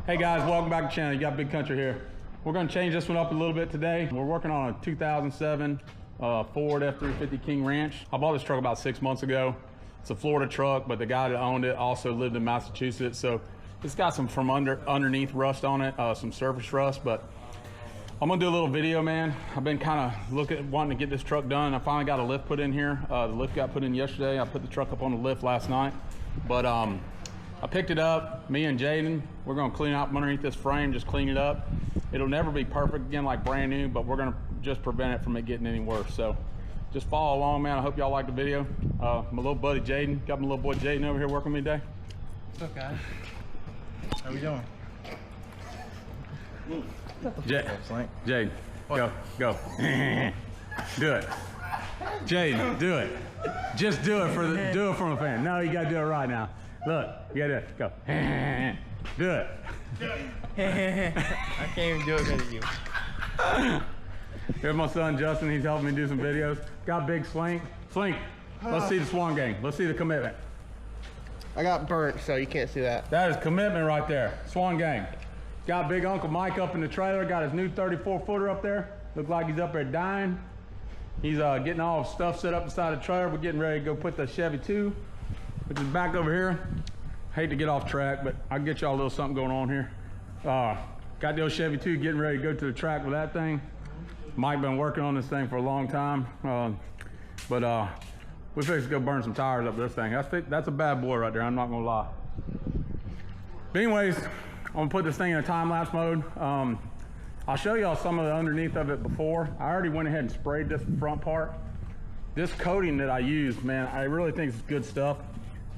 Hey guys, welcome back to the channel. You got Big Country here. We're gonna change this one up a little bit today. We're working on a 2007 Ford F-350 King Ranch. I bought this truck about 6 months ago. It's a Florida truck, but the guy that owned it also lived in Massachusetts. So it's got some from underneath rust on it, some surface rust, but I'm gonna do a little video, man. I've been kind of wanting to get this truck done. I finally got a lift put in here. The lift got put in yesterday. I put the truck up on the lift last night, but I picked it up, me and Jaden, we're gonna clean out underneath this frame, just clean it up. It'll never be perfect again like brand new, but we're gonna just prevent it from it getting any worse. So just follow along, man. I hope y'all like the video. My little buddy Jaden, got my little boy Jaden over here working with me today. What's up, guys? How we doing? Jaden, go. Do it. Jaden, do it. Just do it do it from a fan. No, you gotta do it right now. Look, you gotta do it. Go. Do it. I can't even do it better than you. Here's my son Justin. He's helping me do some videos. Got big Slink. Slink, let's see the Swan Gang. Let's see the commitment. I got burnt, so you can't see that. That is commitment right there. Swan Gang. Got big Uncle Mike up in the trailer. Got his new 34-footer up there. Look like he's up there dying. He's getting all his stuff set up inside the trailer. We're getting ready to go put the Chevy 2, which is back over here. Hate to get off track, but I'll get y'all a little something going on here. Got the old Chevy 2 getting ready to go to the track with that thing. Mike been working on this thing for a long time, but we fixed to go burn some tires up this thing. That's a bad boy right there, I'm not gonna lie. But anyways, I'm gonna put this thing in a time-lapse mode. I'll show y'all some of the underneath of it before. I already went ahead and sprayed this front part. This coating that I used, man, I really think it's good stuff.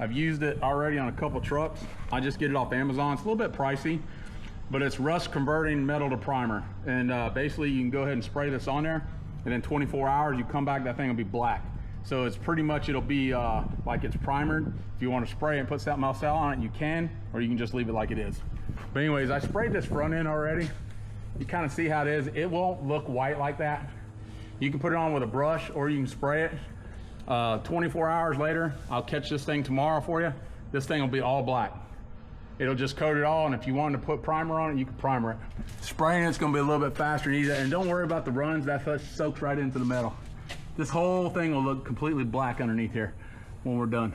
I've used it already on a couple trucks. I just get it off Amazon. It's a little bit pricey, but it's rust converting metal to primer. And basically you can go ahead and spray this on there, and in 24 hours you come back, that thing will be black. So it's pretty much, it'll be like it's primered. If you want to spray and put something else out on it, you can, or you can just leave it like it is. But anyways, I sprayed this front end already. You kind of see how it is. It won't look white like that. You can put it on with a brush or you can spray it. 24 hours later, I'll catch this thing tomorrow for you. This thing will be all black. It'll just coat it all, and if you wanted to put primer on it, you can primer it. Spraying it's gonna be a little bit faster and easier, and don't worry about the runs, that soaks right into the metal. This whole thing will look completely black underneath here when we're done.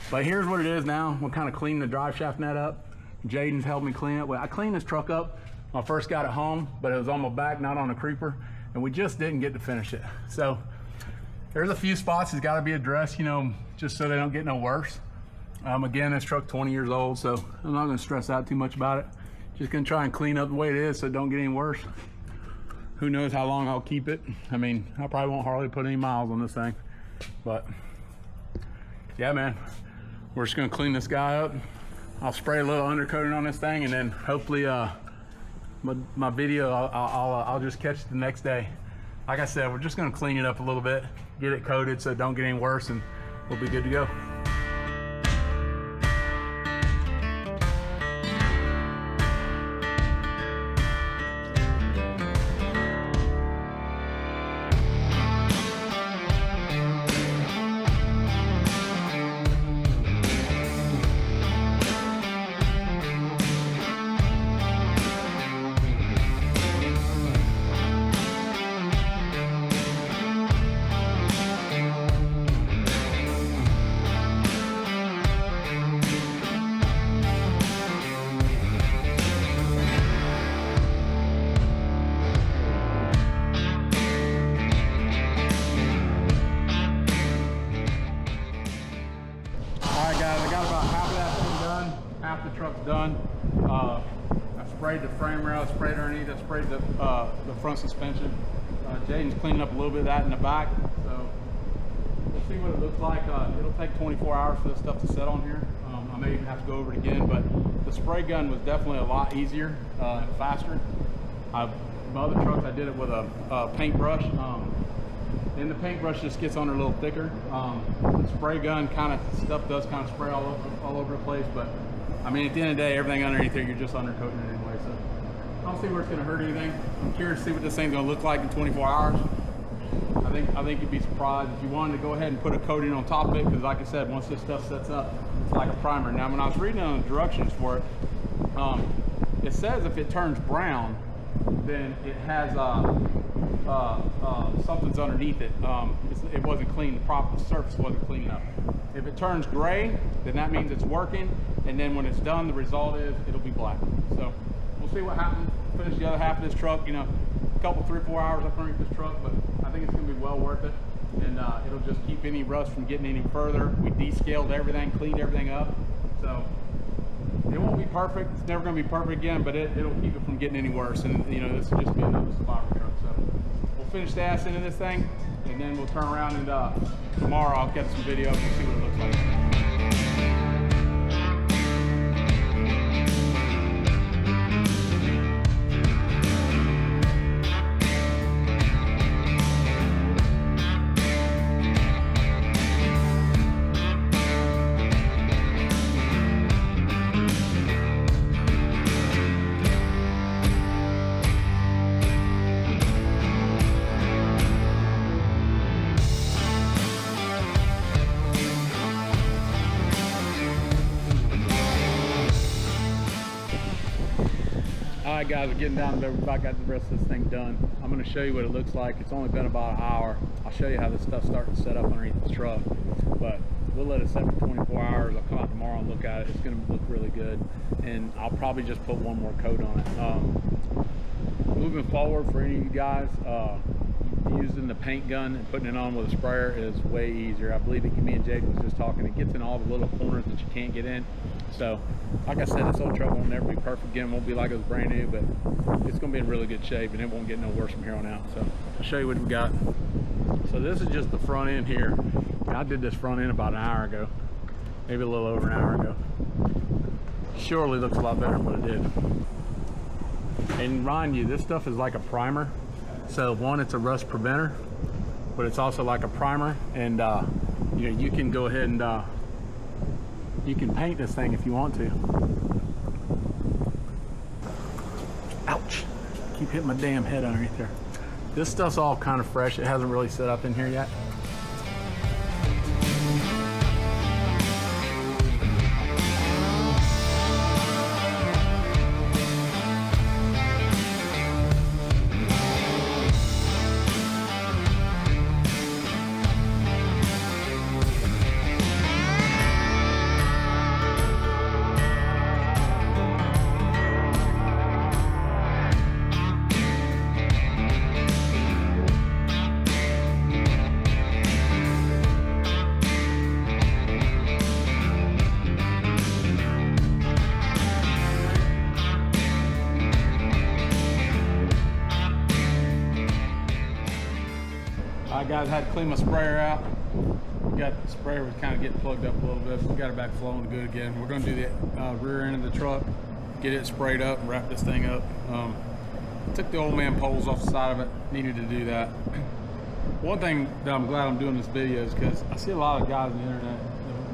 But here's what it is now. We're kind of cleaning the drive shaft net up. Jaden's helped me clean it. Well, I cleaned this truck up when I first got it home, but it was on my back, not on a creeper, and we just didn't get to finish it. So there's a few spots that's got to be addressed, you know, just so they don't get no worse. Again, this truck's 20 years old, so I'm not going to stress out too much about it. Just going to try and clean up the way it is so it don't get any worse. Who knows how long I'll keep it. I mean, I probably won't hardly put any miles on this thing, but yeah, man, we're just going to clean this guy up. I'll spray a little undercoating on this thing, and then hopefully my video, I'll just catch it the next day. Like I said, we're just gonna clean it up a little bit, get it coated so it don't get any worse, and we'll be good to go. Half the truck's done. I sprayed the frame rail, sprayed underneath, I sprayed the front suspension. Jaden's cleaning up a little bit of that in the back, so we'll see what it looks like. It'll take 24 hours for this stuff to set on here. I may even have to go over it again, but the spray gun was definitely a lot easier and faster. My other trucks, I did it with a paintbrush. And the paintbrush just gets on there a little thicker. The spray gun stuff does kind of spray all over the place, but I mean, at the end of the day, everything underneath here, you're just undercoating it anyway, so I don't see where it's gonna hurt anything. I'm curious to see what this thing's gonna look like in 24 hours. I think you'd be surprised if you wanted to go ahead and put a coating on top of it, because like I said, once this stuff sets up, it's like a primer. Now, when I was reading on the directions for it, it it says if it turns brown, then it has something's underneath it. It wasn't clean. The surface wasn't clean enough. If it turns gray, then that means it's working. And then when it's done, the result is it'll be black. So we'll see what happens. Finish the other half of this truck. You know, a couple, 3-4 hours up underneath this truck, but I think it's going to be well worth it. And it'll just keep any rust from getting any further. We descaled everything, cleaned everything up. So it won't be perfect. It's never going to be perfect again, but it'll keep it from getting any worse. And you know, this will just be another survivor truck. So we'll finish the ass into this thing, and then we'll turn around and tomorrow I'll get some video and see what it looks like. Alright guys, we're getting down to it. We've about got the rest of this thing done. I'm going to show you what it looks like. It's only been about an hour. I'll show you how this stuff's starting to set up underneath this truck. But we'll let it set for 24 hours. I'll come out tomorrow and look at it. It's going to look really good. And I'll probably just put one more coat on it. Moving forward, for any of you guys, using the paint gun and putting it on with a sprayer is way easier. I believe me and Jake was just talking. It gets in all the little corners that you can't get in. So, like I said, this old truck won't never be perfect again. It won't be like it was brand new, but it's going to be in really good shape, and it won't get no worse from here on out. So, I'll show you what we got. So, this is just the front end here. I did this front end about an hour ago, maybe a little over an hour ago. Surely looks a lot better than what it did. And mind you, this stuff is like a primer. So, one, it's a rust preventer, but it's also like a primer, and you know, you can go ahead and you can paint this thing if you want to. Ouch. Keep hitting my damn head underneath there. This stuff's all kind of fresh. It hasn't really set up in here yet. Alright guys, I had to clean my sprayer out. We got the sprayer was kind of getting plugged up a little bit, but we got it back flowing good again. We're going to do the rear end of the truck, get it sprayed up and wrap this thing up. Took the old man poles off the side of it, needed to do that. One thing that I'm glad I'm doing this video is because I see a lot of guys on the internet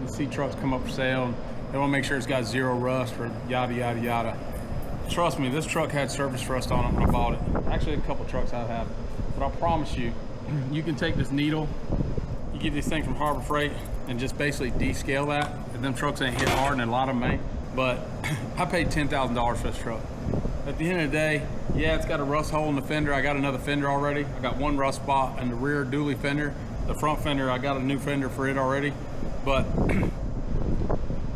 that see trucks come up for sale and they want to make sure it's got zero rust or yada yada yada. Trust me, this truck had surface rust on it when I bought it. Actually, a couple trucks I have, but I promise you, you can take this needle, you get this thing from Harbor Freight and just basically descale that. And them trucks ain't hit hard, and a lot of them ain't. But I paid $10,000 for this truck. At the end of the day, yeah, it's got a rust hole in the fender. I got another fender already. I got one rust spot in the rear dually fender. The front fender, I got a new fender for it already. But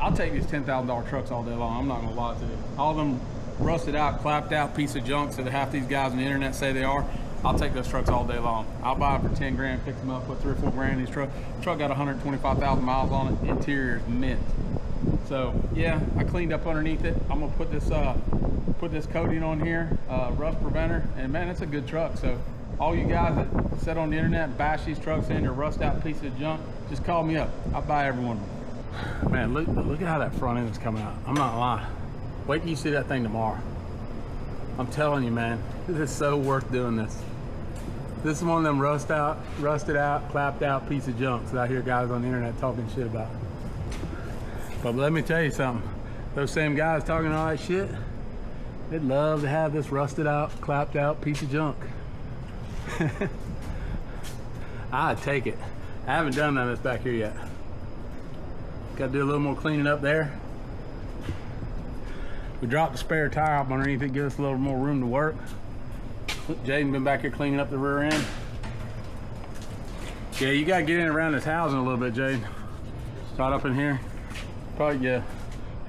I'll take these $10,000 trucks all day long. I'm not gonna lie to you. All of them rusted out, clapped out piece of junk that half these guys on the internet say they are. I'll take those trucks all day long. I'll buy them for 10 grand, fix them up, put 3 or 4 grand in these trucks. The truck got 125,000 miles on it. Interior is mint. So yeah, I cleaned up underneath it. I'm gonna put this coating on here, rust preventer, and man, it's a good truck. So all you guys that sit on the internet and bash these trucks in or rust out pieces of junk, just call me up. I'll buy every one of them. Man, look at how that front end is coming out. I'm not lying. Wait till you see that thing tomorrow. I'm telling you, man, this is so worth doing this. This is one of them rusted out, clapped out piece of junk that I hear guys on the internet talking shit about. But let me tell you something. Those same guys talking all that shit, they'd love to have this rusted out, clapped out piece of junk. I'd take it. I haven't done none of this back here yet. Got to do a little more cleaning up there. We dropped the spare tire up underneath it, give us a little more room to work. Jaden's been back here cleaning up the rear end. Yeah, you gotta get in around this housing a little bit, Jaden. Right up in here. Probably, yeah.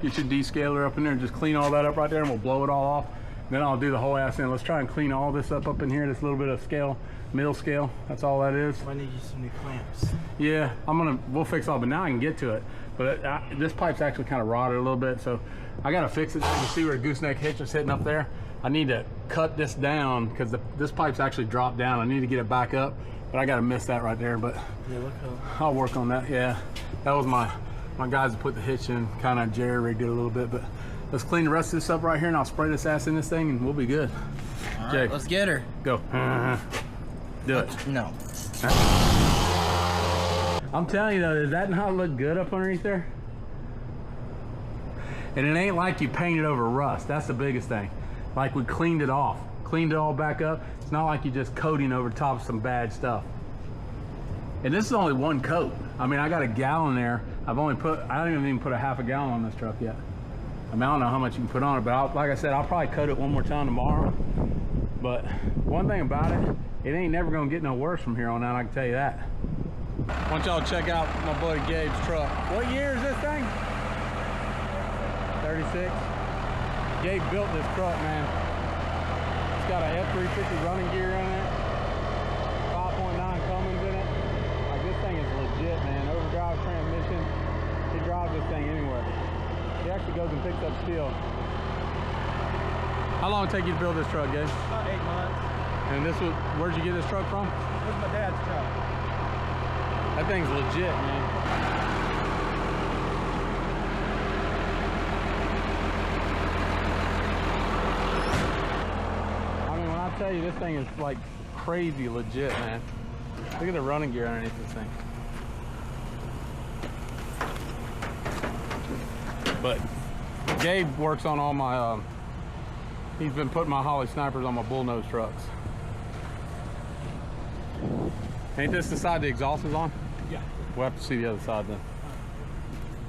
Get your descaler up in there and just clean all that up right there, and we'll blow it all off. Then I'll do the whole ass in. Let's try and clean all this up in here. This little bit of scale, middle scale. That's all that is. I need you some new clamps. Yeah, we'll fix all, but now I can get to it. But this pipe's actually kind of rotted a little bit, so I gotta fix it. You can see where the gooseneck hitch is hitting up there. I need to cut this down because this pipe's actually dropped down. I need to get it back up, but I gotta miss that right there. But yeah, look how... I'll work on that. Yeah, that was my guys that put the hitch in, kind of jerry-rigged it a little bit. But let's clean the rest of this up right here, and I'll spray this ass in this thing, and we'll be good. All Jake, right, let's get her. Go. Do it. No. I'm telling you though, does that not look good up underneath there? And it ain't like you painted over rust. That's the biggest thing. Like we cleaned it off, cleaned it all back up. It's not like you're just coating over top of some bad stuff. And this is only one coat. I mean, I got a gallon there. I don't even put a half a gallon on this truck yet. I mean, I don't know how much you can put on it, but like I said, I'll probably coat it one more time tomorrow. But one thing about it, it ain't never gonna get no worse from here on out, I can tell you that. I want y'all to check out my buddy Gabe's truck. What year is this thing? 36. Gabe built this truck, man. It's got a F350 running gear in it, 5.9 Cummins in it. Like, this thing is legit, man. Overdrive transmission. He drives this thing anywhere. He actually goes and picks up steel. How long did it take you to build this truck, Gabe? About 8 months. And where'd you get this truck from? This is my dad's truck. That thing's legit, man. I mean, when I tell you this thing is like crazy legit, man. Look at the running gear underneath this thing. But Gabe works on all my, he's been putting my Holly snipers on my bullnose trucks. Ain't this the side the exhaust is on? Yeah. We'll have to see the other side then.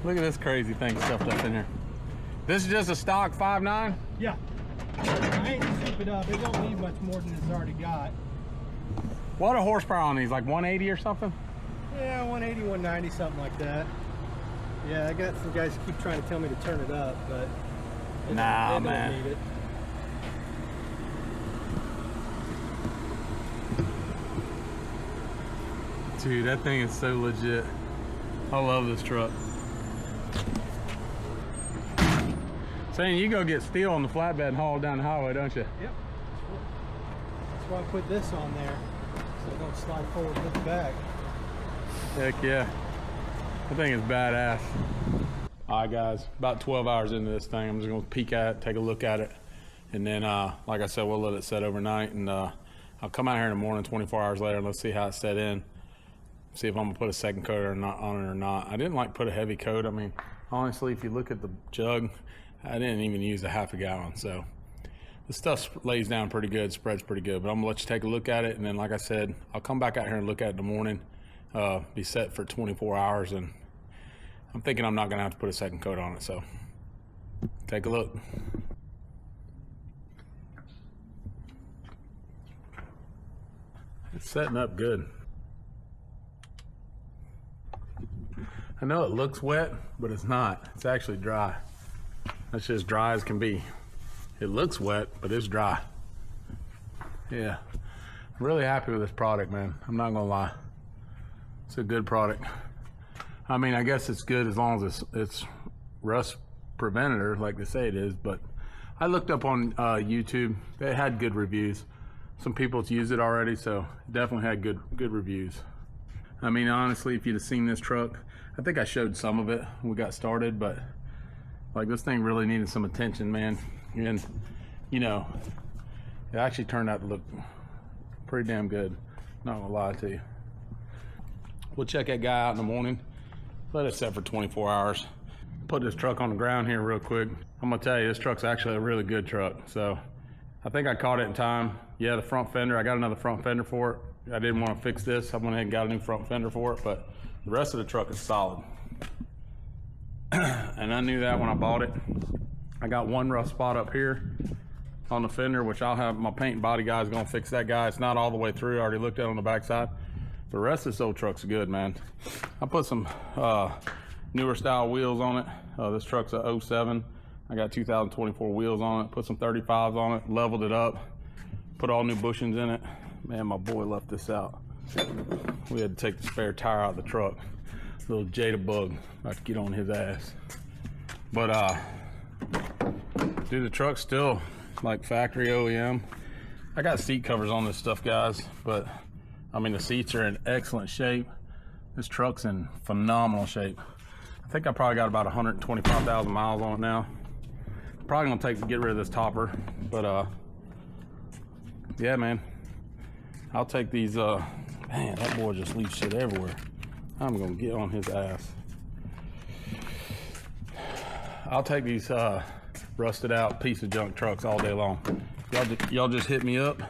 Look at this crazy thing stuffed up in here. This is just a stock 5.9? Yeah. I ain't to soup it up. It don't need much more than it's already got. What are horsepower on these? Like 180 or something? Yeah, 180, 190, something like that. Yeah, I got some guys who keep trying to tell me to turn it up, but Nah, they man. don't need it. Dude, that thing is so legit. I love this truck. Saying you go get steel on the flatbed and haul it down the highway, don't you? Yep. That's why I put this on there, so it don't slide forward with the back. Heck yeah. That thing is badass. All right, guys, about 12 hours into this thing. I'm just gonna peek at it, take a look at it. And then, like I said, we'll let it set overnight. And I'll come out here in the morning, 24 hours later, and let's see how it's set in. See if I'm gonna put a second coat or not on it or not. I didn't like put a heavy coat. I mean, honestly, if you look at the jug, I didn't even use a half a gallon. So the stuff lays down pretty good, spreads pretty good. But I'm gonna let you take a look at it, and then, like I said, I'll come back out here and look at it in the morning. Be set for 24 hours, and I'm thinking I'm not gonna have to put a second coat on it. So take a look. It's setting up good. I know it looks wet, but it's not. It's actually dry. That's just dry as can be. It looks wet, but it's dry. Yeah, I'm really happy with this product, man. I'm not gonna lie. It's a good product. I mean, I guess it's good as long as it's rust preventator, like they say it is, but I looked up on YouTube. They had good reviews. Some people have used it already, so it definitely had good reviews. I mean, honestly, if you'd have seen this truck, I think I showed some of it when we got started, but like, this thing really needed some attention, man. And you know, it actually turned out to look pretty damn good. Not gonna lie to you. We'll check that guy out in the morning. Let it set for 24 hours. Put this truck on the ground here real quick. I'm gonna tell you, this truck's actually a really good truck. So I think I caught it in time. Yeah, the front fender, I got another front fender for it. I didn't want to fix this. I went ahead and got a new front fender for it, but the rest of the truck is solid. And I knew that when I bought it. I got one rough spot up here on the fender, which I'll have my paint and body guys gonna fix that guy. It's not all the way through. I already looked at it on the backside. The rest of this old truck's good, man. I put some newer style wheels on it. This truck's a 07. I got 2024 wheels on it. Put some 35s on it, leveled it up, put all new bushings in it. Man, my boy left this out. We had to take the spare tire out of the truck. Little Jada bug, about to get on his ass. But dude, the truck's still like factory OEM. I got seat covers on this stuff, guys, but I mean, the seats are in excellent shape. This truck's in phenomenal shape. I think I probably got about 125,000 miles on it now. Probably gonna get rid of this topper, but yeah, man. I'll take these, man, that boy just leaves shit everywhere. I'm gonna get on his ass. I'll take these rusted out piece of junk trucks all day long. Y'all just hit me up.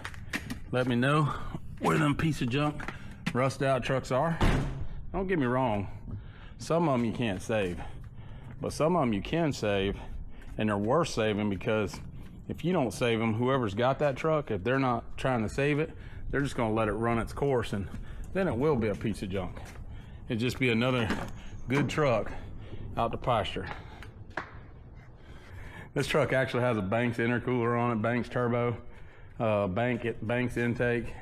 Let me know where them piece of junk rusted out trucks are. Don't get me wrong. Some of them you can't save, but some of them you can save, and they're worth saving, because if you don't save them, whoever's got that truck, if they're not trying to save it, they're just gonna let it run its course, and then it will be a piece of junk. It'd just be another good truck out to pasture. This truck actually has a Banks intercooler on it, Banks turbo, Banks intake.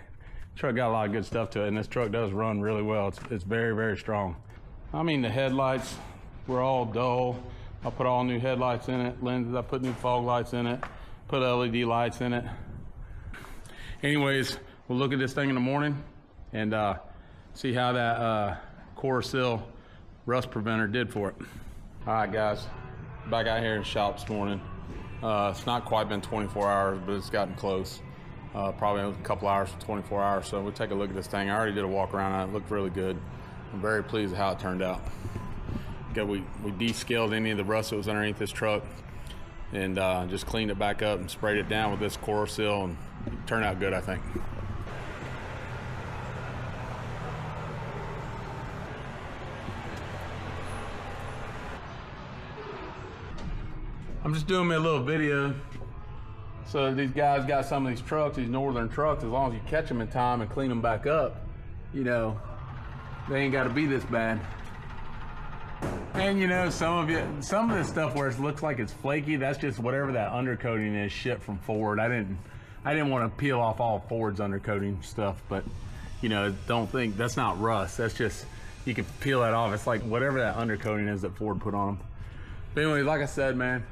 Truck got a lot of good stuff to it, and this truck does run really well. It's very, very strong. I mean, the headlights were all dull. I put all new headlights in it, lenses, I put new fog lights in it, put LED lights in it. Anyways, we'll look at this thing in the morning and see how that core seal rust preventer did for it. All right, guys, back out here in the shop this morning. It's not quite been 24 hours, but it's gotten close. Probably a couple hours to 24 hours, so we'll take a look at this thing. I already did a walk around on it. It looked really good. I'm very pleased with how it turned out. We descaled any of the rust that was underneath this truck, and just cleaned it back up and sprayed it down with this core seal, and it turned out good, I think. I'm just doing me a little video. So these guys got some of these trucks, these northern trucks, as long as you catch them in time and clean them back up, you know, they ain't gotta be this bad. And you know, some of this stuff where it looks like it's flaky, that's just whatever that undercoating is, shit from Ford. I didn't want to peel off all Ford's undercoating stuff, but you know, don't think that's not rust. That's just, you can peel that off. It's like whatever that undercoating is that Ford put on them. But anyway, like I said, man,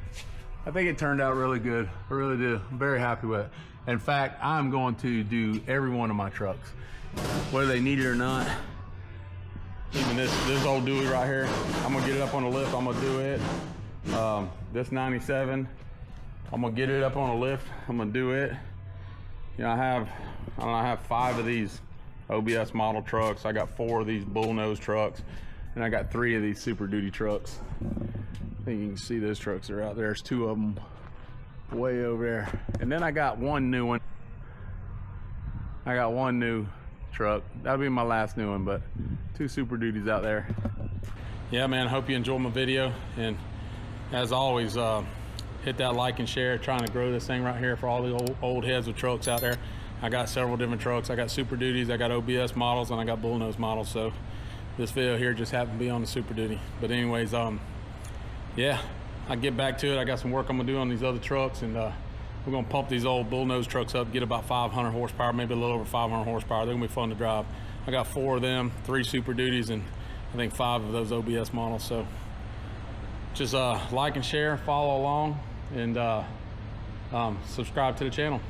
I think it turned out really good. I really do. I'm very happy with it. In fact, I'm going to do every one of my trucks, whether they need it or not. Even this old Dewey right here, I'm gonna get it up on the lift. I'm gonna do it. This 97, I'm gonna get it up on a lift. I'm gonna do it. You know, I have 5 of these OBS model trucks. I got 4 of these bullnose trucks, and I got 3 of these Super Duty trucks. I think you can see those trucks are out there. There's 2 of them way over there. And then I got one new one. I got one new truck. That'll be my last new one, but 2 Super Duties out there. Yeah, man, hope you enjoyed my video. And as always, hit that like and share. Trying to grow this thing right here for all the old heads of trucks out there. I got several different trucks. I got Super Duties, I got OBS models, and I got bullnose models. So this video here just happened to be on the Super Duty. But anyways, yeah, I'll get back to it. I got some work I'm gonna do on these other trucks, and we're gonna pump these old bullnose trucks up, get about 500 horsepower, maybe a little over 500 horsepower. They're gonna be fun to drive. I got 4 of them, 3 Super Duties, and I think 5 of those OBS models. So just like and share, follow along, and subscribe to the channel.